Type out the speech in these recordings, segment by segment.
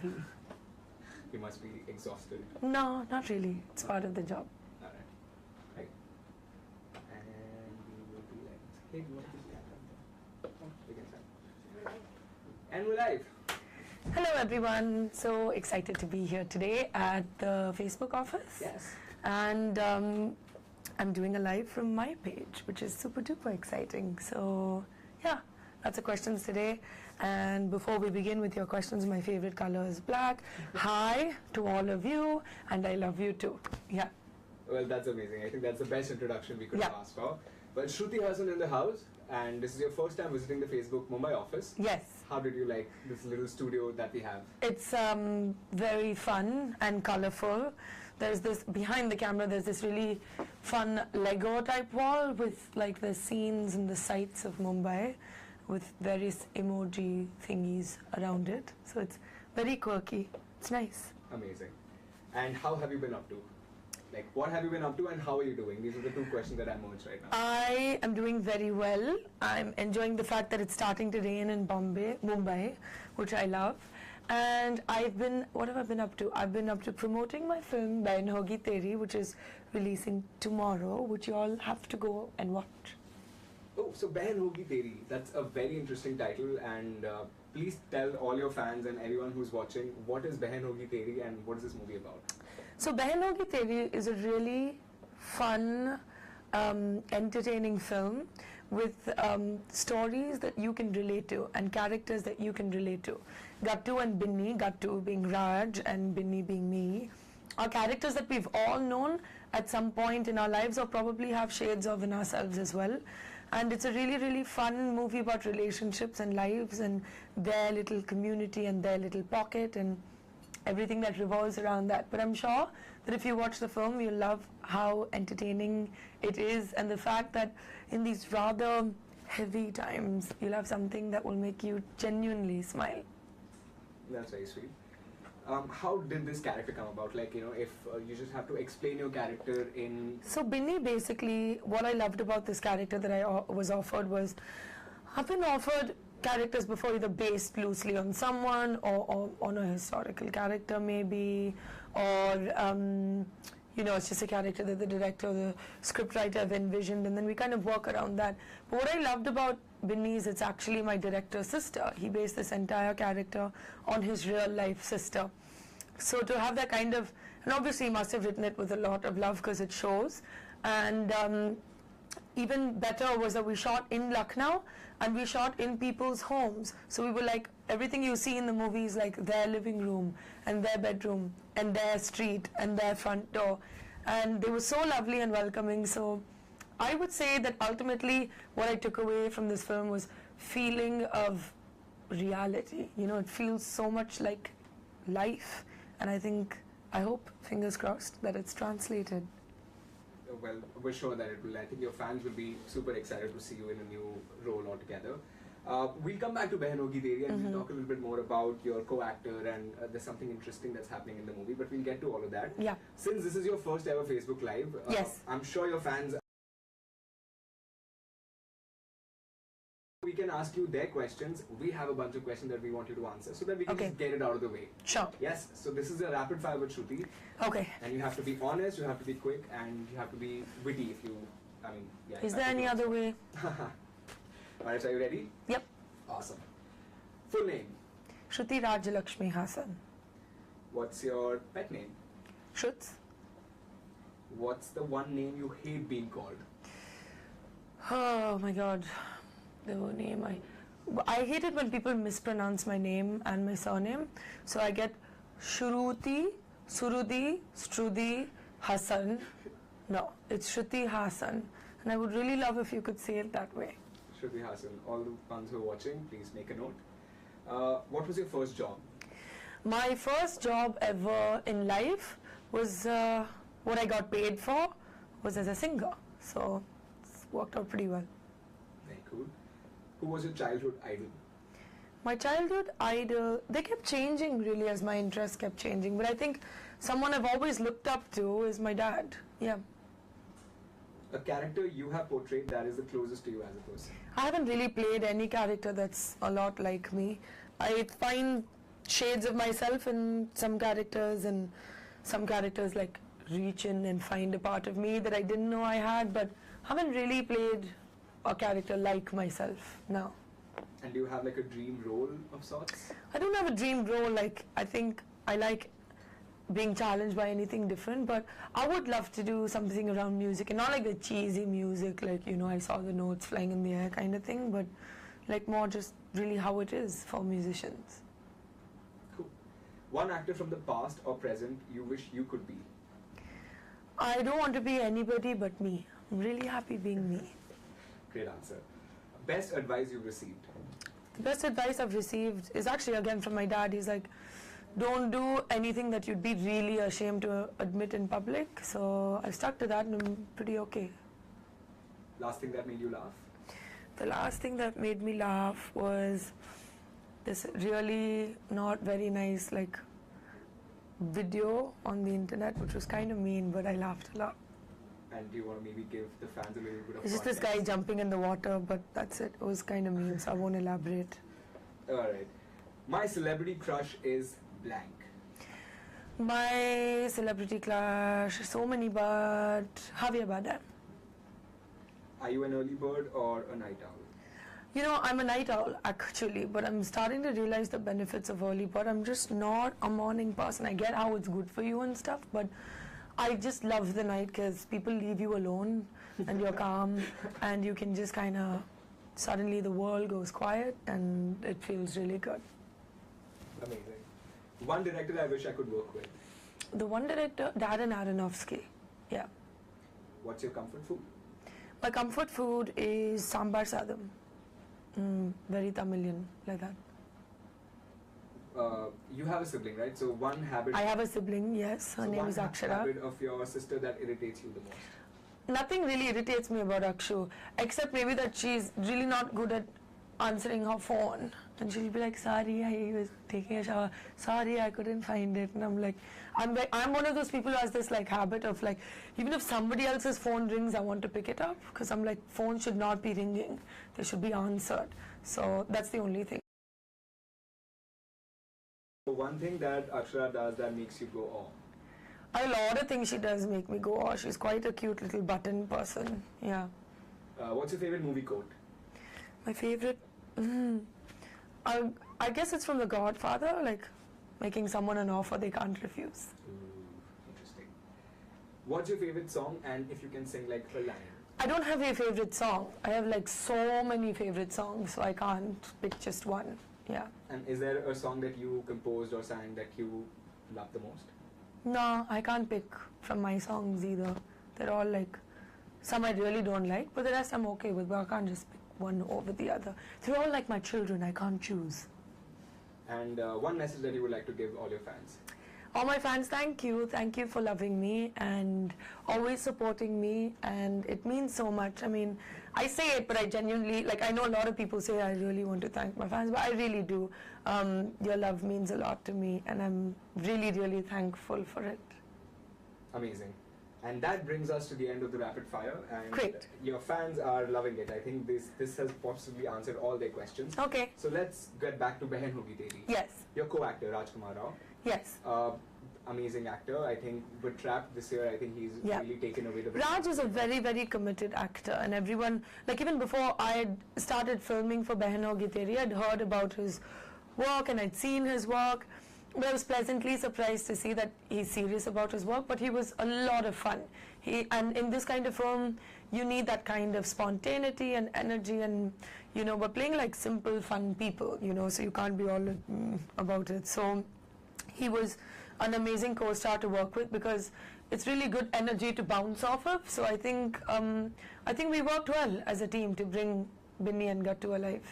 movie. You must be exhausted. No, not really. It's part of the job. Alright. Right. And we will be like, hey, do you want this camera? Oh, we can start. And we're live. Hello everyone. So excited to be here today at the Facebook office. Yes. And I'm doing a live from my page, which is super duper exciting. So yeah, lots of questions today. And before we begin with your questions, my favorite color is black. Hi to all of you, and I love you too. Yeah. Well, that's amazing. I think that's the best introduction we could have asked for. Well, Shruti Haasan in the house, and this is your first time visiting the Facebook Mumbai office. Yes. How did you like this little studio that we have? It's very fun and colorful. There's this, behind the camera, there's this really fun Lego type wall with like the scenes and the sights of Mumbai with various emoji thingies around it. So it's very quirky. It's nice. Amazing. And how have you been up to? Like, what have you been up to and how are you doing? These are the two questions that I'm merged right now. I am doing very well. I'm enjoying the fact that it's starting to rain in Mumbai, which I love. And what have I been up to? I've been up to promoting my film, Behan Hogi Teri, which is releasing tomorrow, which you all have to go and watch. Oh, so Behan Hogi Teri, that's a very interesting title, and please tell all your fans and everyone who's watching, what is Behan Hogi Teri and what is this movie about? So Behan Hogi Teri is a really fun, entertaining film with stories that you can relate to and characters that you can relate to. Gattu and Binni, Gattu being Raj and Binni being me, are characters that we've all known at some point in our lives or probably have shades of in ourselves as well. And it's a really, really fun movie about relationships and lives and their little community and their little pocket and everything that revolves around that. But I'm sure that if you watch the film, you'll love how entertaining it is and the fact that in these rather heavy times, you'll have something that will make you genuinely smile. That's very sweet. How did this character come about? Like, you know, if you just have to explain your character in... So Binni, basically, what I loved about this character that I was offered was, I've been offered characters before, either based loosely on someone or on a historical character maybe, or you know, it's just a character that the director or the scriptwriter have envisioned, and then we kind of work around that. But what I loved about Binni is it's actually my director's sister. He based this entire character on his real life sister. So to have that kind of, and obviously he must have written it with a lot of love because it shows, and even better was that we shot in Lucknow and we shot in people's homes. So we were like, everything you see in the movie is like their living room and their bedroom and their street and their front door. And they were so lovely and welcoming. So I would say that ultimately what I took away from this film was feeling of reality. You know, it feels so much like life. And I hope, fingers crossed, that it's translated. Well, we're sure that it will. I think your fans will be super excited to see you in a new role altogether. We'll come back to Behan Hogi Teri and we'll talk a little bit more about your co-actor and there's something interesting that's happening in the movie, but we'll get to all of that. Yeah. Since this is your first ever Facebook Live, yes. I'm sure your fans... We can ask you their questions. We have a bunch of questions that we want you to answer so that we can just get it out of the way. Sure. Yes, so this is a rapid fire with Shruti. Okay. And you have to be honest, you have to be quick, and you have to be witty if you, yeah. Is there any other way? Alright, so are you ready? Yep. Awesome. Full name? Shruti Rajalakshmi Haasan. What's your pet name? Shruts. What's the one name you hate being called? Oh my god. The name I hate it when people mispronounce my name and my surname. So I get Shruti, Surudi, Strudi, Haasan. No, it's Shruti Haasan. And I would really love if you could say it that way. Shruti Haasan. All the ones who are watching, please make a note. What was your first job? My first job ever in life was what I got paid for was as a singer. So it's worked out pretty well. Very cool. Who was your childhood idol? My childhood idol, they kept changing really as my interests kept changing. But I think someone I've always looked up to is my dad. Yeah. A character you have portrayed that is the closest to you as a person? I haven't really played any character that's a lot like me. I find shades of myself in some characters, and some characters like reach in and find a part of me that I didn't know I had, but haven't really played a character like myself now. And do you have like a dream role of sorts? I don't have a dream role. Like, I think I like being challenged by anything different, but I would love to do something around music, and not like the cheesy music, like, you know, I saw the notes flying in the air kind of thing, but like more just really how it is for musicians. Cool. One actor from the past or present you wish you could be? I don't want to be anybody but me. I'm really happy being me. Great answer. Best advice you've received? The best advice I've received is actually again from my dad. He's like, don't do anything that you'd be really ashamed to admit in public. So I've stuck to that and I'm pretty okay. Last thing that made you laugh? The last thing that made me laugh was this really not very nice like video on the internet, which was kind of mean, but I laughed a lot. And do you want to maybe give the fans a little bit of It's just this guy jumping in the water, but that's it. It was kind of mean, so I won't elaborate. Alright. My celebrity crush is blank. My celebrity crush, so many, but Javier Bardem. Are you an early bird or a night owl? You know, I'm a night owl actually, but I'm starting to realize the benefits of early bird. I'm just not a morning person. I get how it's good for you and stuff, but I just love the night because people leave you alone and you're calm and you can just kind of, suddenly the world goes quiet and it feels really good. Amazing. One director I wish I could work with? The one director, Darren Aronofsky. Yeah. What's your comfort food? My comfort food is sambar sadam. Very Tamilian, like that. You have a sibling, right? So one habit... I have a sibling, yes. Her name is Akshara. One habit of your sister that irritates you the most? Nothing really irritates me about Akshu, except maybe that she's really not good at answering her phone. And she'll be like, sorry, I was taking a shower. Sorry, I couldn't find it. And I'm like, I'm one of those people who has this like habit of like, even if somebody else's phone rings, I want to pick it up. Because I'm like, phones should not be ringing. They should be answered. So that's the only thing. One thing that Akshara does that makes you go, oh. A lot of things she does make me go, oh, she's quite a cute little button person. Yeah. What's your favorite movie quote? My favorite? I guess it's from The Godfather, like making someone an offer they can't refuse. Interesting. What's your favorite song, and if you can sing like a line? I don't have a favorite song. I have like so many favorite songs, so I can't pick just one. Yeah. And is there a song that you composed or sang that you love the most? No, I can't pick from my songs either. They're all like, some I really don't like, but the rest I'm okay with, but I can't just pick one over the other. They're all like my children, I can't choose. And one message that you would like to give all your fans? All my fans, thank you. Thank you for loving me and always supporting me, and it means so much. I mean, I say it, but I genuinely, like, I know a lot of people say I really want to thank my fans, but I really do. Your love means a lot to me, and I'm really, really thankful for it. Amazing. And that brings us to the end of the rapid fire, and Great. Your fans are loving it. I think this has possibly answered all their questions. Okay. So let's get back to Behan Hogi Teri. Yes. Your co-actor, Rajkumar Rao. Yes. Amazing actor. I think with Trapped this year, I think he's really taken away the... Raj is a very, very committed actor, and everyone, like even before I had started filming for Behan Hogi Teri, I'd heard about his work and I'd seen his work. But I was pleasantly surprised to see that he's serious about his work, but he was a lot of fun. And in this kind of film, you need that kind of spontaneity and energy, and you know, we're playing like simple, fun people, you know, so you can't be all about it. So he was an amazing co-star to work with because it's really good energy to bounce off of. So I think we worked well as a team to bring Binny and Gattu alive.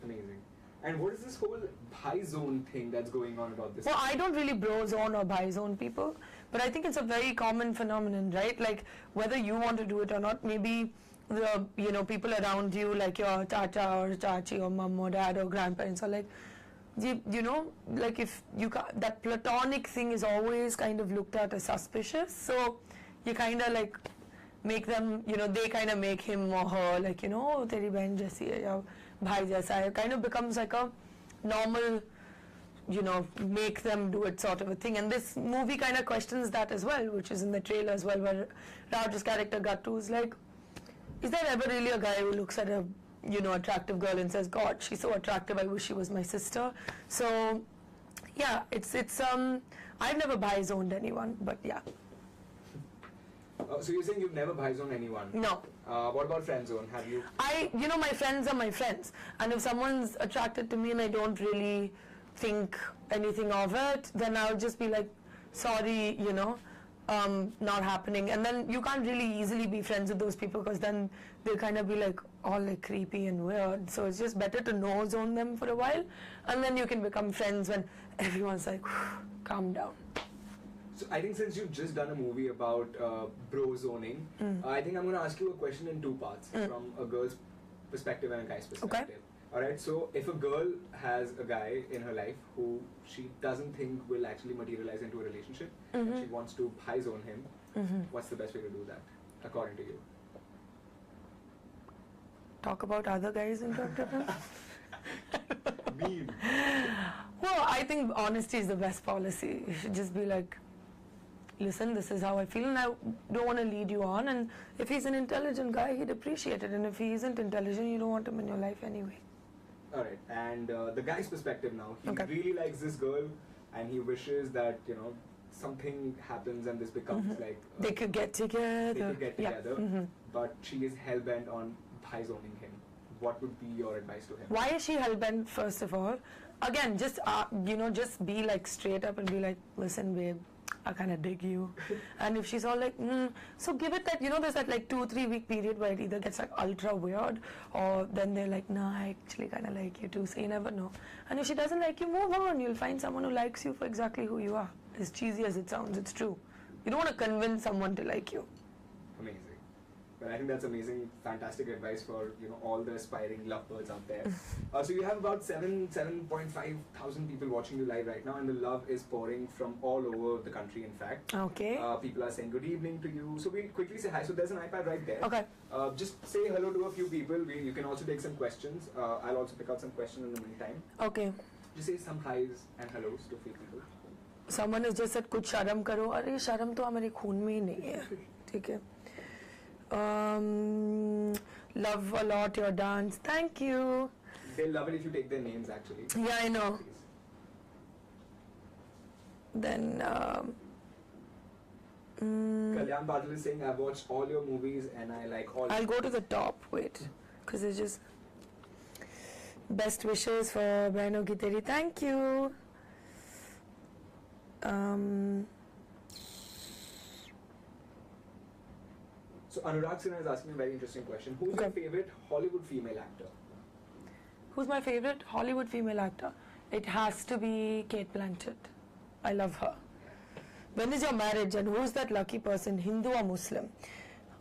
Amazing. And what is this whole high zone thing that's going on about this? Well, I don't really bro zone or bi zone people, but I think it's a very common phenomenon, right? Like whether you want to do it or not, maybe the people around you, like your chacha or chachi or mom or dad or grandparents, are like, you know, like if you that platonic thing is always kind of looked at as suspicious. So you kind of like make them, you know, they kind of make him or her like, you know, teri behan jaisi hai ya bhai jaisa hai. It kind of becomes like a normal make them do it sort of a thing. And this movie kind of questions that as well, which is in the trailer as well, where Raj's character Gattu is like, is there ever really a guy who looks at a attractive girl and says, God, she's so attractive, I wish she was my sister? So yeah, it's I've never bi-zoned anyone, but yeah. So you're saying you've never bi-zoned anyone? No. What about friend zone? Have you? My friends are my friends, and if someone's attracted to me and I don't really think anything of it, then I'll just be like, sorry, not happening. And then you can't really easily be friends with those people, because then they'll kind of be like all like creepy and weird. So it's just better to no zone them for a while, and then you can become friends when everyone's like, calm down. So I think since you've just done a movie about bro zoning, I think I'm going to ask you a question in two parts, from a girl's perspective and a guy's perspective. Okay. Alright, so if a girl has a guy in her life who she doesn't think will actually materialize into a relationship, and she wants to high zone him, what's the best way to do that, according to you? Talk about other guys and talk to them? Mean. Well, I think honesty is the best policy. You should just be like, listen, this is how I feel, and I don't want to lead you on. And if he's an intelligent guy, he'd appreciate it. And if he isn't intelligent, you don't want him in your life anyway. Alright, and the guy's perspective now. He really likes this girl, and he wishes that, something happens and this becomes like... they could get together. They could get together, but she is hell-bent on high zoning him. What would be your advice to him? Why is she hell-bent, first of all? Again, just, just be like straight up and be like, listen, babe, I kind of dig you. And if she's all like, so give it that, there's that like 2-3 week period where it either gets like ultra weird, or then they're like, nah, I actually kind of like you too, so you never know. And if she doesn't like you, move on. You'll find someone who likes you for exactly who you are. As cheesy as it sounds, it's true. You don't want to convince someone to like you. Amazing. But I think that's amazing, fantastic advice for all the aspiring lovebirds out there. So you have about 7.5 thousand people watching you live right now, and the love is pouring from all over the country. In fact, okay. People are saying good evening to you. So we'll quickly say hi. So there's an iPad right there. Okay. Just say hello to a few people. You can also take some questions. I'll also pick out some questions in the meantime. Okay. Just say some highs and hellos to a few people. Someone has just said, कुछ शर्म करो. अरे शर्म तो हमारे खून में ही नहीं है. ठीक है. Love a lot your dance. Thank you. They'll love it if you take their names, actually. Yeah, I know. Please. Then Kalyan Patil is saying, I've watched all your movies and I like all. I'll go to the top. Wait, because it's just best wishes for Bano Giteri. Thank you. So Anurag Sinha is asking a very interesting question. Who's your favorite Hollywood female actor? Who's my favorite Hollywood female actor? It has to be Kate Blanchett. I love her. When is your marriage and who's that lucky person, Hindu or Muslim?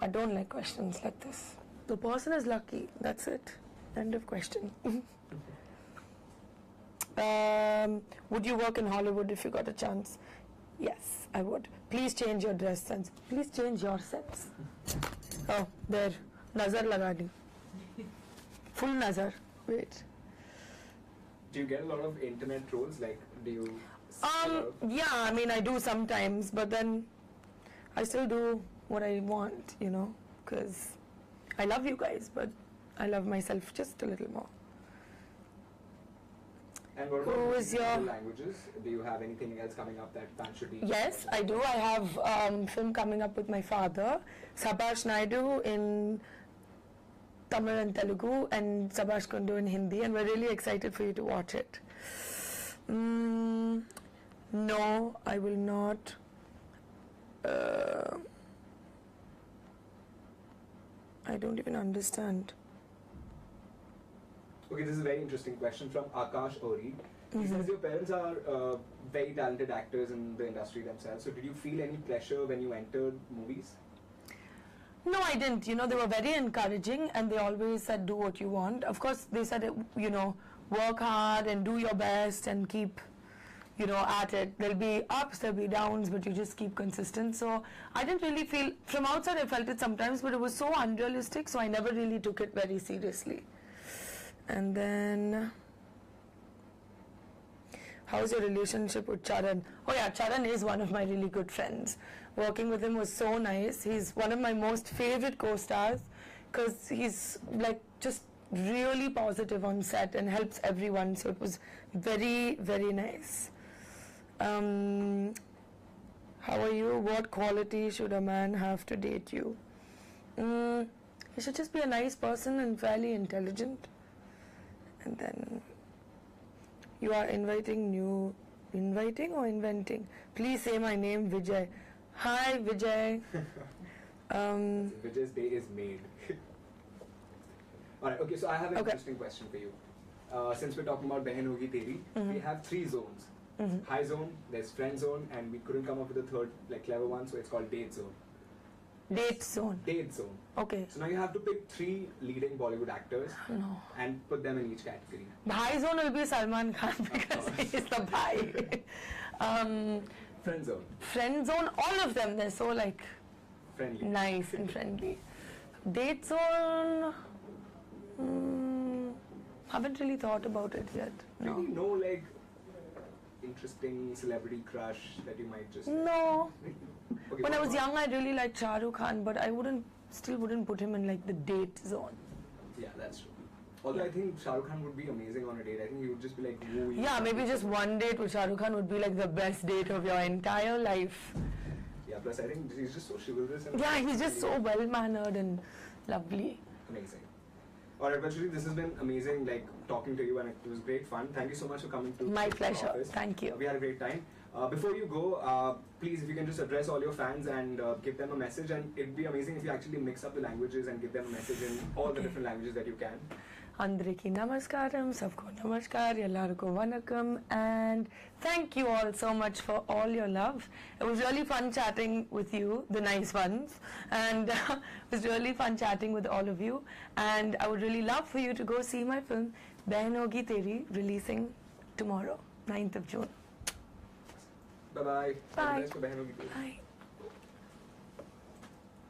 I don't like questions like this. The person is lucky. That's it. End of question. Would you work in Hollywood if you got a chance? Yes, I would. Please change your dress sense. Please change your sense. Oh, there. Nazar lagani. Full nazar. Wait. Do you get a lot of internet trolls? Like, do you... Yeah, I mean, I do sometimes, but then I still do what I want, because I love you guys, but I love myself just a little more. And what about your languages? Do you have anything else coming up that fans should be? Yes, I do. I have film coming up with my father, Sabash Naidu, in Tamil and Telugu, and Sabash Kundu in Hindi, and we're really excited for you to watch it. No, I will not. I don't even understand. Okay, this is a very interesting question from Akash Ori. He says your parents are very talented actors in the industry themselves. So did you feel any pressure when you entered movies? No, I didn't. They were very encouraging, and they always said, do what you want. Of course, they said, work hard and do your best and keep, at it. There'll be ups, there'll be downs, but you just keep consistent. So I didn't really feel, from outside I felt it sometimes, but it was so unrealistic, so I never really took it very seriously. And then, How's your relationship with Charan? Oh yeah, Charan is one of my really good friends. Working with him was so nice. He's one of my most favorite co-stars because he's like just really positive on set and helps everyone. So it was very, very nice. How are you? What quality should a man have to date you? He should just be a nice person and fairly intelligent. And then you are inviting or inventing? Please say my name, Vijay. Hi, Vijay. Vijay's day is made. Alright, okay, so I have an interesting question for you. Since we're talking about Behan Hogi Teri, we have 3 zones. High zone, there's friend zone, and we couldn't come up with a third like clever one, so it's called date zone. Date zone. Date zone. Okay. So now you have to pick 3 leading Bollywood actors and put them in each category. Bhai zone will be Salman Khan because he is the bhai. Friend zone. Friend zone, all of them, they're so like Friendly. nice and friendly. Date zone, haven't really thought about it yet. No. Maybe no like interesting celebrity crush that you might just... No. Okay, When I was young, I really liked Shah Rukh Khan, but I still wouldn't put him in like the date zone. Yeah, that's true. Although I think Shah Rukh Khan would be amazing on a date. I think he would just be like wooing. Yeah, maybe just one date with Shah Rukh Khan would be like the best date of your entire life. Yeah, plus I think he's just so chivalrous. And Yeah, he's just so well-mannered and lovely. Amazing. Alright, but Shruti, this has been amazing, like talking to you, and it was great fun. Thank you so much for coming to My the pleasure. office. Thank you. We had a great time. Before you go, please, if you can just address all your fans and give them a message, and it'd be amazing if you actually mix up the languages and give them a message in all the different languages that you can. Andriki namaskaram, sabko namaskar, ellarku vanakkam, and thank you all so much for all your love. It was really fun chatting with you, the nice ones, and it was really fun chatting with all of you. And I would really love for you to go see my film Behan Hogi Teri, releasing tomorrow, 9th of June. Bye-bye. Bye. Bye.